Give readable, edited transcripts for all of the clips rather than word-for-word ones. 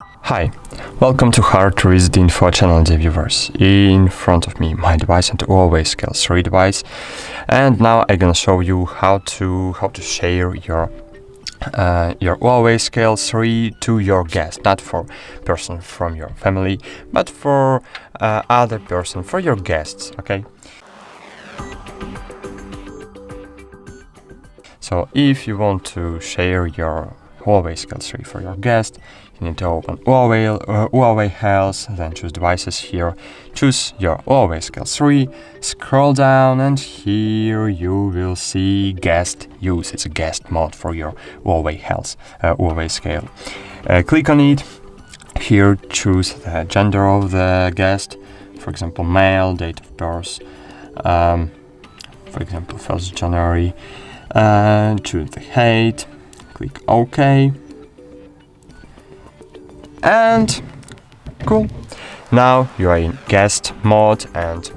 Hi, welcome to HardReset.Info channel, dear viewers. In front of me, my device and Huawei Scale 3 device, and now I'm gonna show you how to share your Huawei Scale 3 to your guest, not for person from your family, but for other person, for your guests. Okay. So if you want to share your Huawei Scale 3 for your guest, you need to open Huawei Health, then choose devices here, choose your Huawei Scale 3, scroll down, and here you will see guest use. It's a guest mode for your Huawei Health, Huawei Scale. Click on it. Here choose the gender of the guest, for example male, date of birth, for example 1st January. Choose the height, click OK, and cool. Now you are in guest mode, and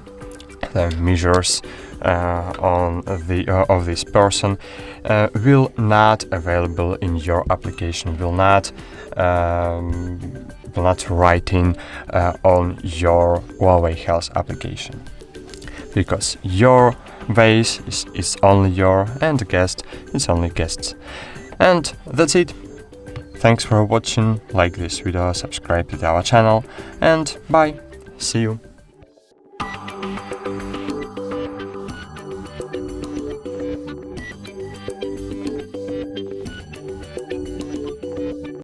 the measures of this person will not available in your application, will not writing on your Huawei Health application, because your base is only your, and the guest is only guests. And that's it. Thanks for watching. Like this video, subscribe to our channel, and bye. See you.